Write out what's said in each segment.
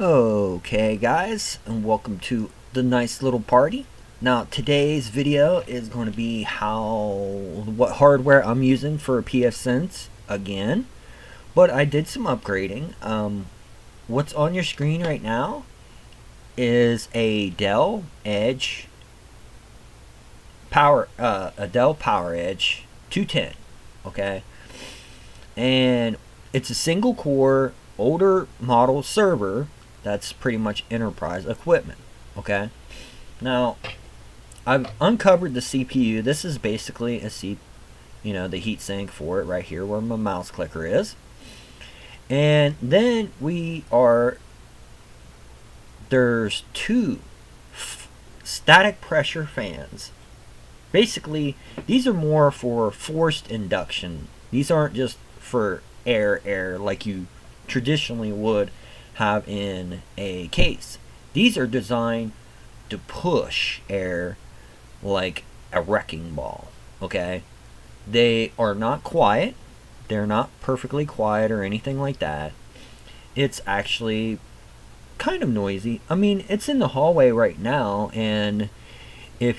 Okay guys, and welcome to the nice little party. Now today's video is going to be what hardware I'm using for Pfsense again, but I did some upgrading. What's on your screen right now is a Dell Edge a Dell Power Edge 210, okay, and it's a single core older model server that's pretty much enterprise equipment. Okay, now I've uncovered the CPU. This is basically the heat sink for it right here where my mouse clicker is. And then there's two static pressure fans. Basically, these are more for forced induction. These aren't just for air like you traditionally would have in a case. These are designed to push air like a wrecking ball. Okay, they are not quiet. They're not perfectly quiet or anything like that. It's actually kind of noisy. I mean, it's in the hallway right now, and I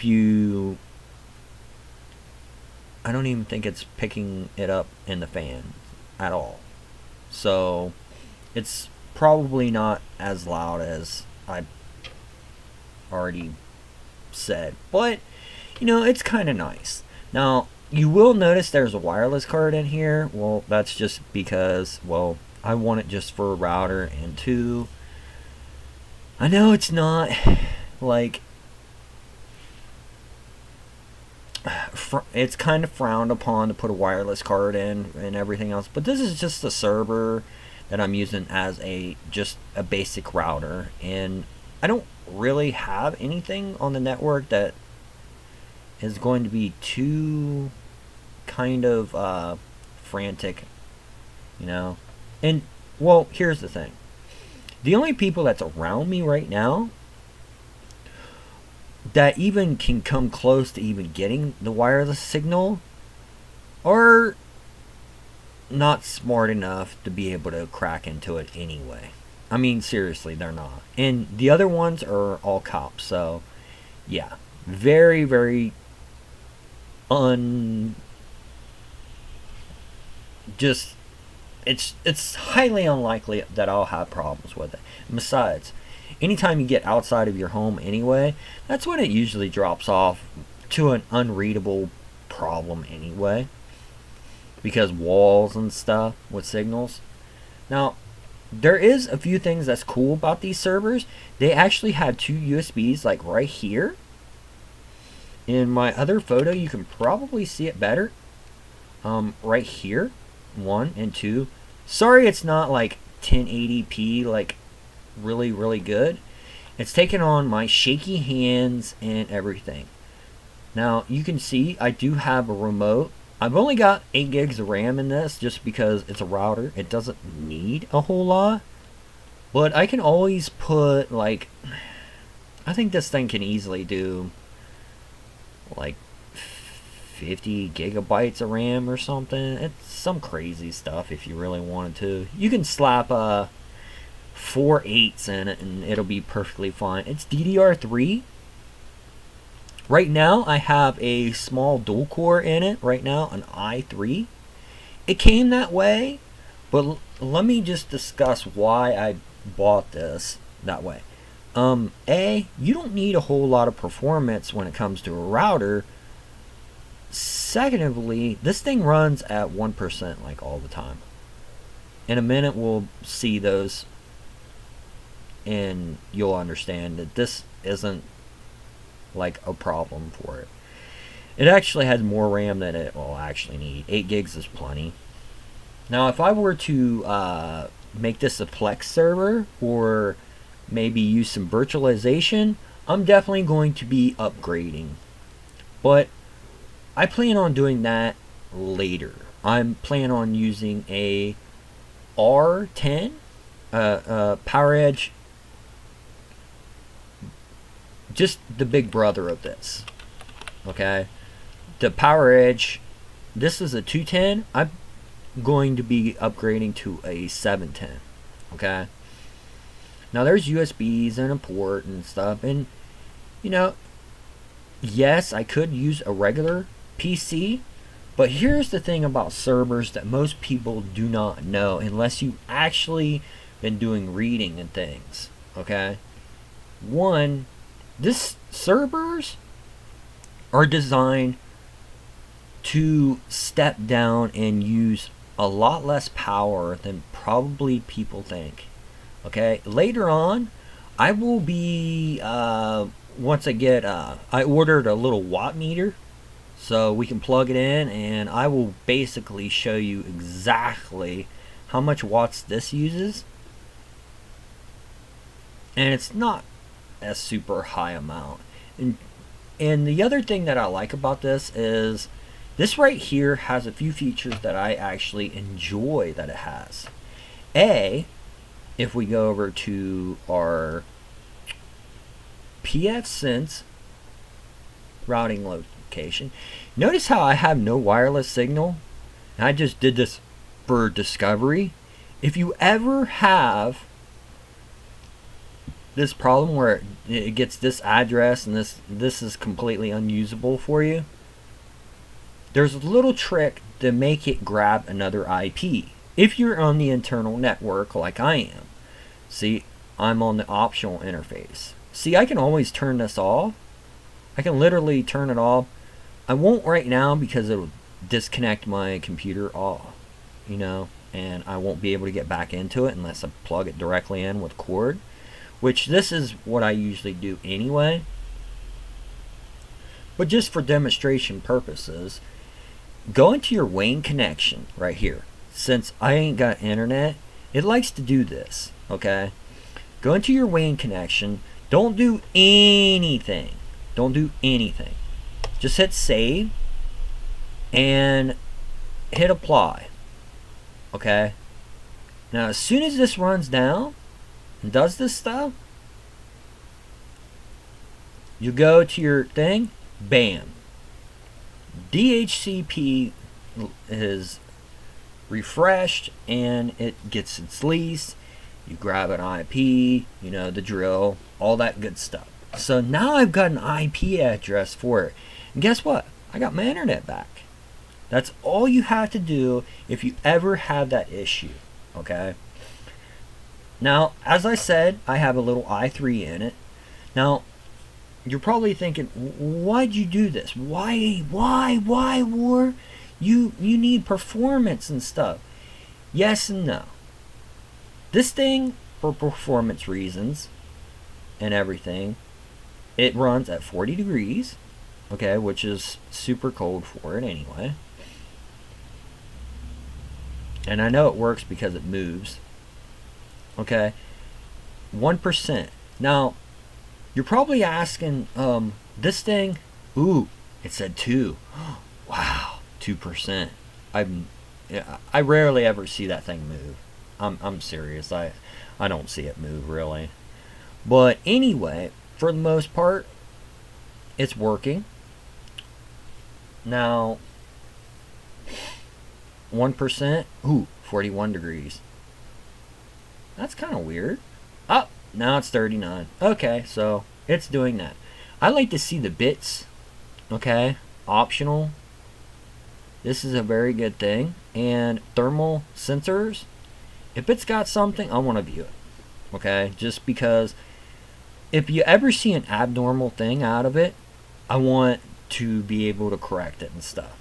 don't even think it's picking it up in the fan at all. So it's probably not as loud as I already said, but it's kind of nice. Now you will notice there's a wireless card in here. Well, that's just because, well, I want it just for a router, and two, I know it's not like it's kind of frowned upon to put a wireless card in and everything else, but this is just a server that I'm using as just a basic router, and I don't really have anything on the network that is going to be too kind of frantic, and well, here's the thing. The only people that's around me right now that even can come close to even getting the wireless signal are not smart enough to be able to crack into it anyway. I mean, seriously, they're not. And the other ones are all cops. So, yeah, very, very it's highly unlikely that I'll have problems with it. And besides, anytime you get outside of your home anyway, that's when it usually drops off to an unreadable problem anyway, because walls and stuff with signals. Now, there is a few things that's cool about these servers. They actually have two USBs, like right here. In my other photo, you can probably see it better. Right here, 1 and 2. Sorry, it's not like 1080p, like really, really good. It's taken on my shaky hands and everything. Now, you can see I do have a remote. I've only got 8 gigs of RAM in this just because it's a router. It doesn't need a whole lot. But I can always put, like, I think this thing can easily do like 50 gigabytes of RAM or something. It's some crazy stuff if you really wanted to. You can slap 4 8s in it and it'll be perfectly fine. It's DDR3. Right now I have a small dual core in it right now, an i3. It came that way, but let me just discuss why I bought this that way. You don't need a whole lot of performance when it comes to a router. Secondly, this thing runs at 1% like all the time. In a minute we'll see those and you'll understand that this isn't like a problem for it. It actually has more RAM than it will actually need. 8 gigs is plenty. Now, if I were to make this a Plex server or maybe use some virtualization, I'm definitely going to be upgrading. But I plan on doing that later. I'm planning on using a R10 Power Edge, just the big brother of this. Okay, the Power Edge, this is a 210. I'm going to be upgrading to a 710. Okay, Now there's USBs and a port and stuff, and you know, yes, I could use a regular PC, but here's the thing about servers that most people do not know unless you actually been doing reading and things. Okay, one, this servers are designed to step down and use a lot less power than probably people think. Okay, later on, I will be once I ordered a little watt meter so we can plug it in, and I will basically show you exactly how much watts this uses, and it's not a super high amount. And the other thing that I like about this is this right here has a few features that I actually enjoy that it has. If we go over to our Pfsense routing location, notice how I have no wireless signal, and I just did this for discovery. If you ever have this problem where it gets this address and this is completely unusable for you, there's a little trick to make it grab another IP if you're on the internal network like I am. See, I'm on the optional interface. See, I can always turn this off. I can literally turn it off. I won't right now because it'll disconnect my computer off, you know, and I won't be able to get back into it unless I plug it directly in with cord, which this is what I usually do anyway. But just for demonstration purposes, go into your WAN connection right here. Since I ain't got internet, it likes to do this, okay? Go into your WAN connection. Don't do anything. Don't do anything. Just hit save and hit apply, okay? Now, as soon as this runs down and does this stuff, you go to your thing, bam. DHCP is refreshed and it gets its lease. You grab an IP, you know, the drill, all that good stuff. So now I've got an IP address for it. And guess what? I got my internet back. That's all you have to do if you ever have that issue, okay? Now, as I said, I have a little i3 in it. Now, you're probably thinking, why'd you do this? Why, War? You need performance and stuff. Yes and no. This thing, for performance reasons and everything, it runs at 40 degrees, okay, which is super cold for it anyway. And I know it works because it moves. Okay, 1%. Now, you're probably asking, this thing, ooh, it said 2. Wow, 2%. I rarely ever see that thing move. I'm serious. I don't see it move really. But anyway, for the most part, it's working. Now, 1%, ooh, 41 degrees. That's kind of weird. Oh, now it's 39. Okay, so it's doing that. I like to see the bits, okay, optional. This is a very good thing. And thermal sensors, if it's got something, I want to view it, okay, just because if you ever see an abnormal thing out of it, I want to be able to correct it and stuff.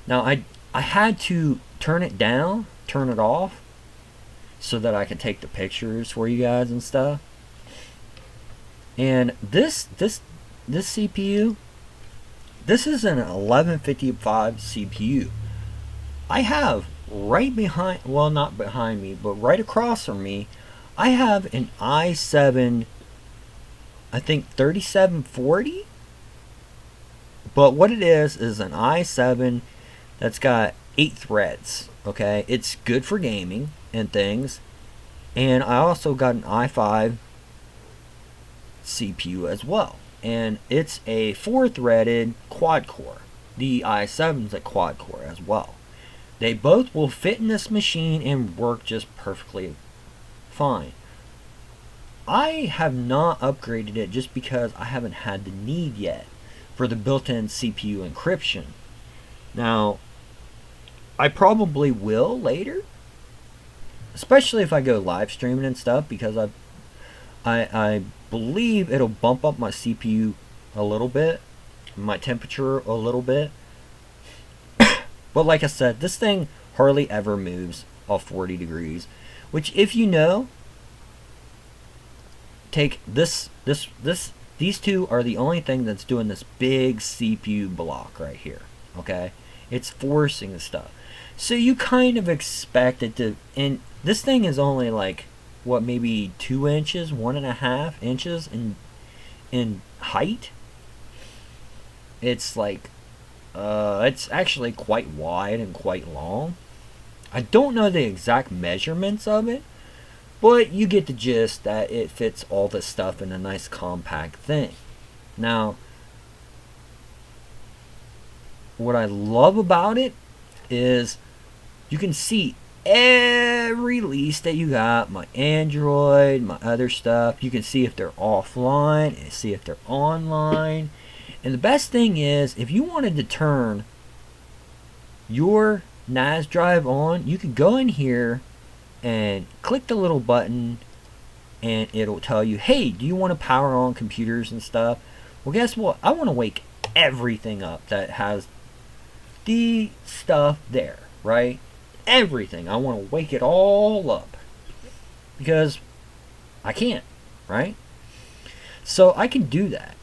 Now, I had to turn it down, turn it off, so that I could take the pictures for you guys and stuff. And this CPU, this is an 1155 CPU. I have right behind, well, not behind me, but right across from me, I have an i7, I think 3740. But what it is an i7 that's got 8 threads. Okay, it's good for gaming and things. And I also got an i5 CPU as well, and it's a 4-threaded quad core. The i7's a quad core as well. They both will fit in this machine and work just perfectly fine. I have not upgraded it just because I haven't had the need yet for the built-in CPU encryption. Now, I probably will later, especially if I go live streaming and stuff, because I believe it'll bump up my CPU a little bit, my temperature a little bit. But like I said, this thing hardly ever moves off 40 degrees, which, if you know, take these two are the only thing that's doing this big CPU block right here. Okay, it's forcing the stuff, so you kind of expect it to. And this thing is only like, what, maybe 2 inches, 1.5 inches in height. It's like it's actually quite wide and quite long. I don't know the exact measurements of it, but you get the gist that it fits all this stuff in a nice compact thing. Now, what I love about it is you can see every release that you got, my Android, my other stuff. You can see if they're offline and see if they're online. And the best thing is, if you wanted to turn your NAS drive on, you could go in here and click the little button and it'll tell you, hey, do you want to power on computers and stuff? Well, guess what? I want to wake everything up that has the stuff there, right? Everything. I want to wake it all up because I can't, right? So I can do that.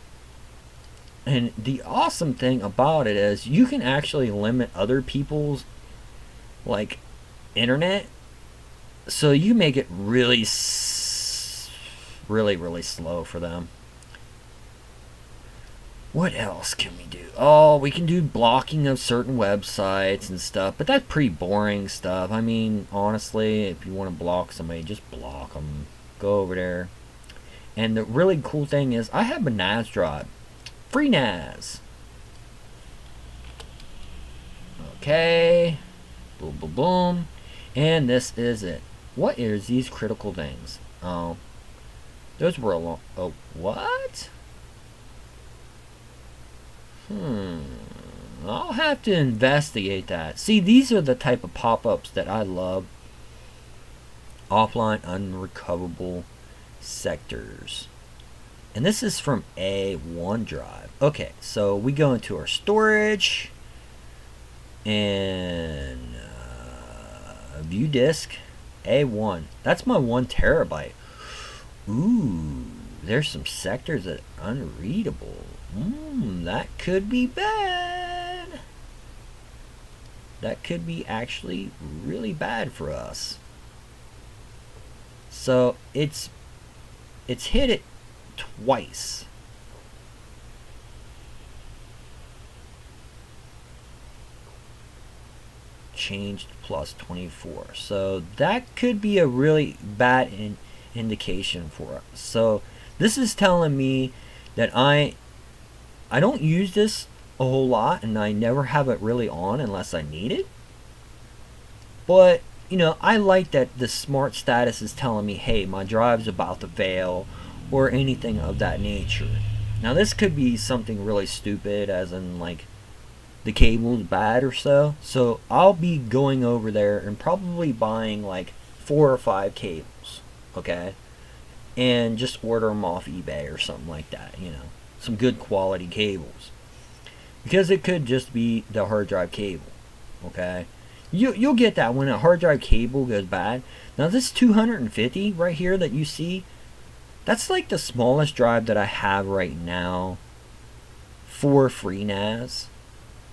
And the awesome thing about it is you can actually limit other people's like internet, so you make it really slow for them. What else can we do? Oh, we can do blocking of certain websites and stuff, but that's pretty boring stuff. I mean, honestly, if you want to block somebody, just block them. Go over there. And the really cool thing is, I have a NAS drive. FreeNas. Okay. Boom, boom, boom. And this is it. What is these critical things? Oh. Those were a long... Oh, what? I'll have to investigate that. See, these are the type of pop-ups that I love. Offline unrecoverable sectors. And this is from A1 drive. Okay, so we go into our storage and view disk A1. That's my 1 terabyte. Ooh, there's some sectors that are unreadable. That could be bad. That could be actually really bad for us. So it's hit it twice. Changed plus 24. So that could be a really bad indication for us. So this is telling me that I don't use this a whole lot, and I never have it really on unless I need it. But, you know, I like that the smart status is telling me, hey, my drive's about to fail, or anything of that nature. Now, this could be something really stupid, as in, like, the cable's bad or so. So I'll be going over there and probably buying, like, 4 or 5 cables, okay? And just order them off eBay or something like that, you know. Some good quality cables. Because it could just be the hard drive cable, okay? You'll get that when a hard drive cable goes bad. Now, this 250 right here that you see, that's like the smallest drive that I have right now for FreeNas.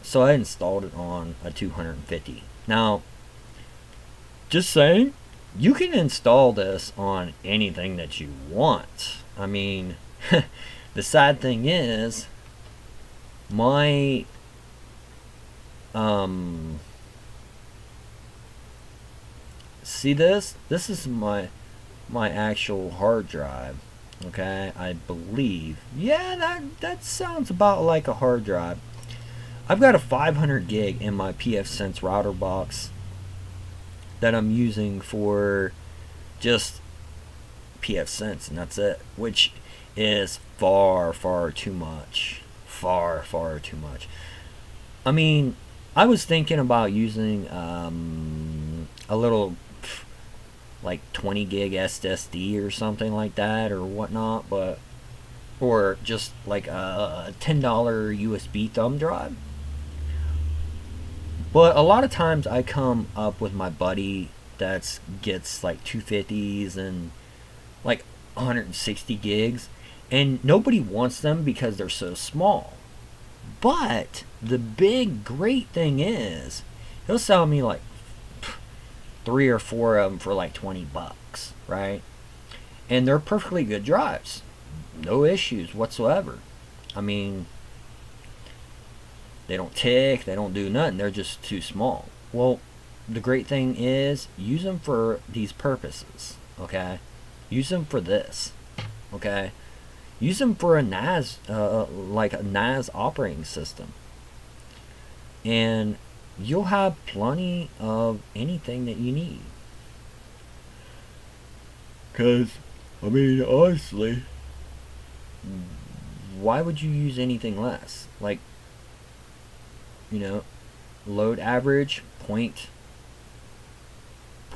So I installed it on a 250. Now, just saying, you can install this on anything that you want. I mean, the sad thing is, my see this? This is my actual hard drive. Okay, I believe. Yeah, that sounds about like a hard drive. I've got a 500 gig in my Pfsense router box that I'm using for just Pfsense, and that's it, which is far, far too much. Far, far too much. I mean, I was thinking about using a little like 20 gig SSD or something like that or whatnot, but or just like a $10 USB thumb drive. But a lot of times I come up with my buddy that gets like 250s and like 160 gigs, and nobody wants them because they're so small. But the big great thing is, he'll sell me like 3 or 4 of them for like $20, right? And they're perfectly good drives, no issues whatsoever. I mean, they don't tick, they don't do nothing, they're just too small. Well, the great thing is, use them for these purposes, okay? Use them for this, okay? Use them for a NAS, like a NAS operating system. And you'll have plenty of anything that you need. Because, I mean, honestly, why would you use anything less? Like, you know, load average, point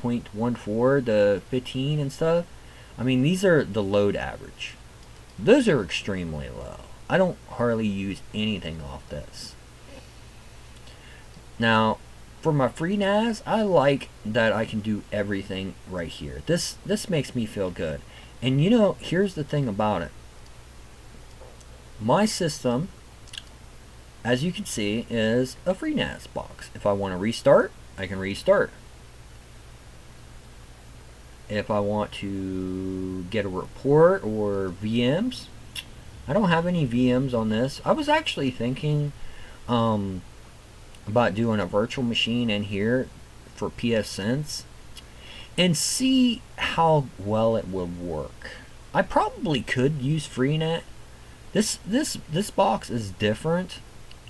0.14 to 15 and stuff. I mean, these are the load average. Those are extremely low. I don't hardly use anything off this. Now, for my FreeNas, I like that I can do everything right here. This makes me feel good. And you know, here's the thing about it. My system, as you can see, is a FreeNas box. If I want to restart, I can restart. If I want to get a report or VMs, I don't have any VMs on this. I was actually thinking about doing a virtual machine in here for Pfsense and see how well it would work. I probably could use FreeNet. This box is different,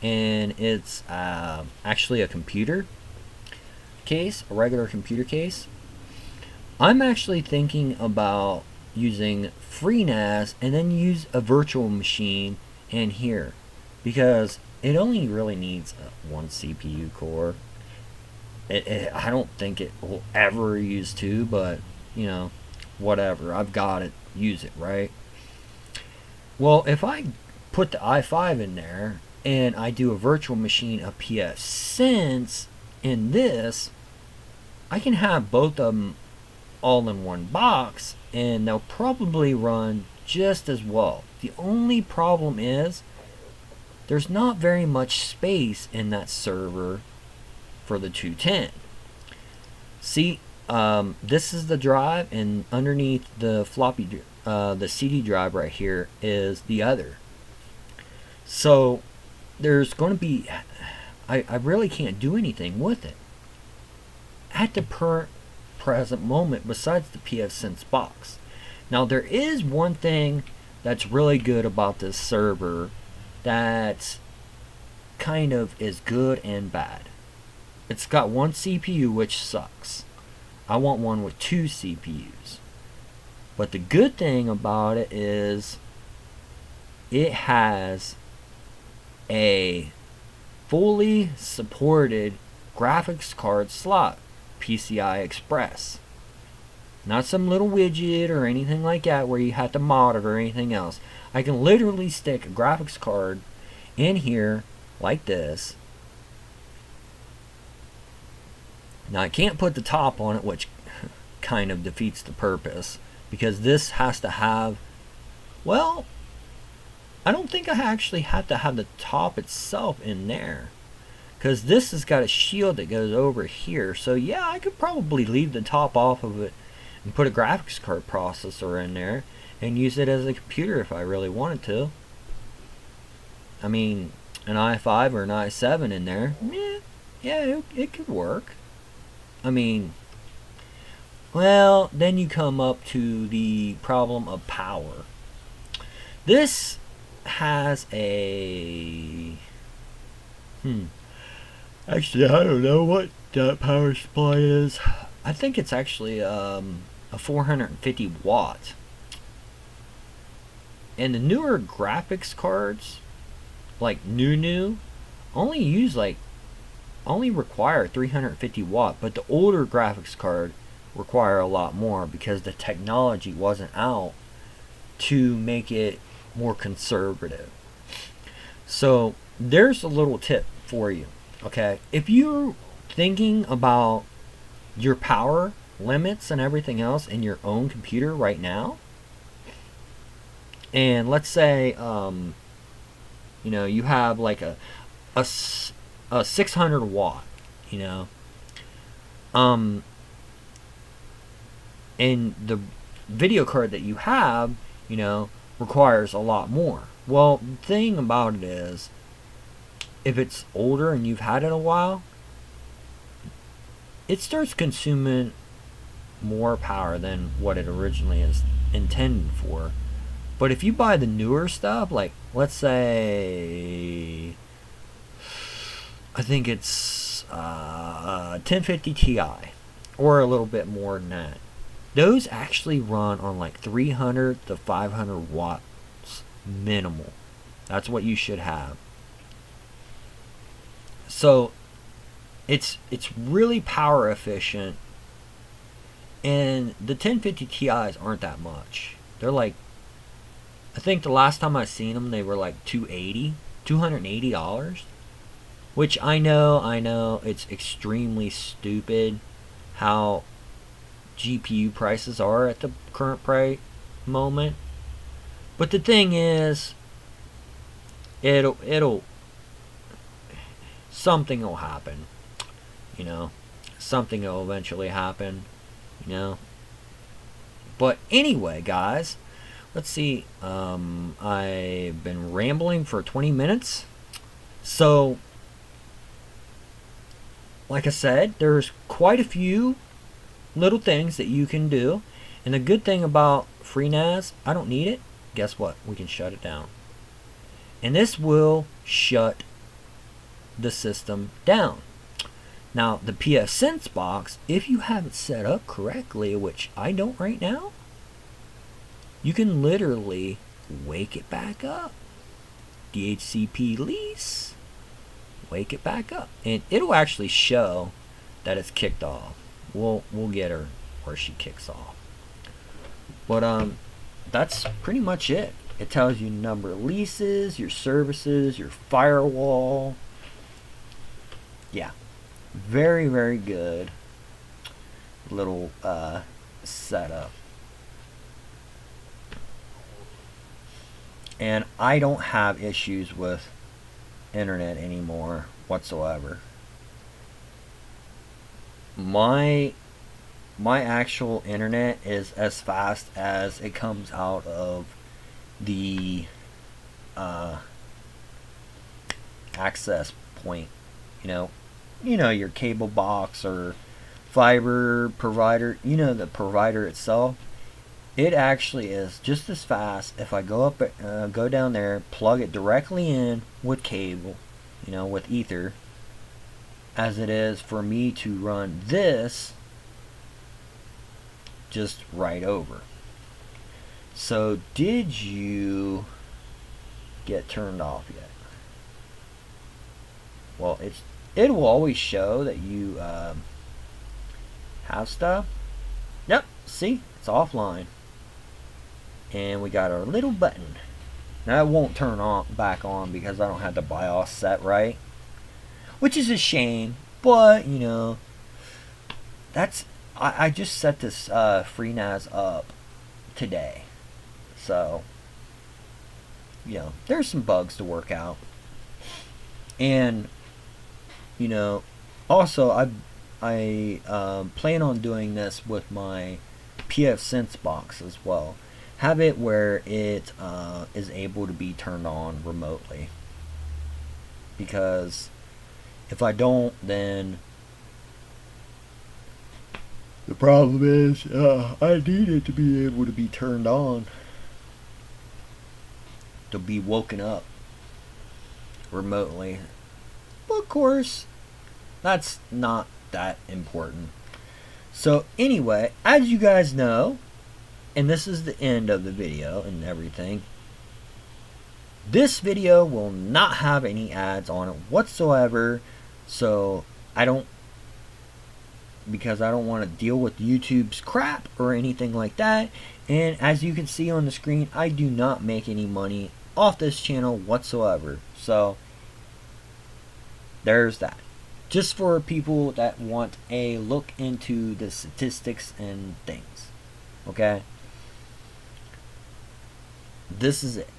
and it's actually a computer case, a regular computer case. I'm actually thinking about using FreeNas and then use a virtual machine in here, because it only really needs one CPU core. I don't think it will ever use two, but you know, whatever. I've got it. Use it, right? Well, if I put the i5 in there and I do a virtual machine of Pfsense in this, I can have both of them all in one box, and they'll probably run just as well. The only problem is there's not very much space in that server for the 210. See, this is the drive, and underneath the floppy, the CD drive right here is the other. So there's going to be, I really can't do anything with it at the present moment besides the Pfsense box. Now there is one thing that's really good about this server that kind of is good and bad. It's got one CPU, which sucks. I want one with 2 CPUs. But the good thing about it is it has a fully supported graphics card slot, PCI Express. Not some little widget or anything like that where you have to mod it or anything else. I can literally stick a graphics card in here like this. Now I can't put the top on it, which kind of defeats the purpose, because this has to have, well, I don't think I actually have to have the top itself in there, because this has got a shield that goes over here. So yeah, I could probably leave the top off of it and put a graphics card processor in there and use it as a computer if I really wanted to. I mean, an i5 or an i7 in there, yeah, it could work. I mean, well, then you come up to the problem of power. This has a actually, I don't know what that power supply is. I think it's actually a 450 watt And the newer graphics cards, like new, only use like only require 350 watt, but the older graphics card require a lot more because the technology wasn't out to make it more conservative. So there's a little tip for you. Okay, if you're thinking about your power limits and everything else in your own computer right now, and let's say you have like a 600 watt, you know, and the video card that you have, requires a lot more. Well, the thing about it is, if it's older and you've had it a while, it starts consuming more power than what it originally is intended for. But if you buy the newer stuff, like let's say, I think it's 1050 Ti, or a little bit more than that, those actually run on like 300 to 500 watts minimal. That's what you should have. So it's really power efficient, and the 1050 Ti's aren't that much. They're like, I think the last time I seen them, they were like $280, which I know it's extremely stupid how GPU prices are at the current price moment. But the thing is, it'll something will happen, something will eventually happen, But anyway, guys, let's see. I've been rambling for 20 minutes. So, like I said, there's quite a few little things that you can do. And the good thing about FreeNas, I don't need it. Guess what? We can shut it down. And this will shut the system down. Now, the Pfsense box, if you have it set up correctly, which I don't right now, you can literally wake it back up. DHCP lease, wake it back up, and it'll actually show that it's kicked off. We'll get her where she kicks off. But that's pretty much it. It tells you number of leases, your services, your firewall. Yeah, very, very good little setup. And I don't have issues with internet anymore whatsoever. My actual internet is as fast as it comes out of the access point. Your cable box or fiber provider, the provider itself. It actually is just as fast if I go down there, plug it directly in with cable, with ether, as it is for me to run this just right over. So did you get turned off yet? Well, it will always show that you have stuff. Yep, see, it's offline. And we got our little button. Now it won't turn on back on because I don't have the BIOS set right, which is a shame. But that's I just set this FreeNas up today, so there's some bugs to work out. And also I plan on doing this with my Pfsense box as well. Have it where it is able to be turned on remotely, because if I don't, then the problem is I need it to be able to be turned on, to be woken up remotely. But of course, that's not that important. So anyway, as you guys know, and this is the end of the video and everything, This video will not have any ads on it whatsoever, so because I don't want to deal with YouTube's crap or anything like that. And as you can see on the screen, I do not make any money off this channel whatsoever. So there's that. Just for people that want a look into the statistics and things. Okay? This is it.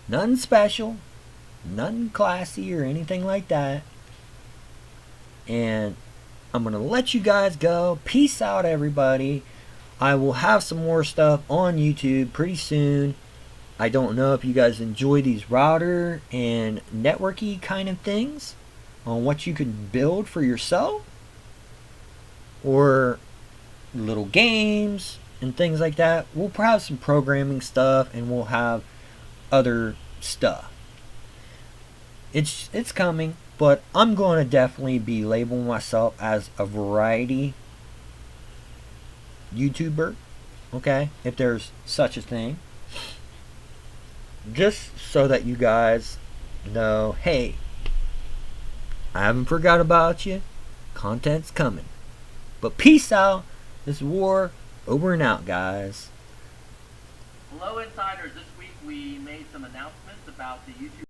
Nothing special, nothing classy or anything like that. And I'm going to let you guys go. Peace out, everybody. I will have some more stuff on YouTube pretty soon. I don't know if you guys enjoy these router and networky kind of things on what you can build for yourself, or little games and things like that. We'll have some programming stuff, and we'll have other stuff. It's coming, but I'm going to definitely be labeling myself as a variety YouTuber, okay, if there's such a thing, just so that you guys know, hey, I haven't forgot about you, content's coming. But peace out. This is War, over and out, guys. Hello, insiders. This week we made some announcements about the YouTube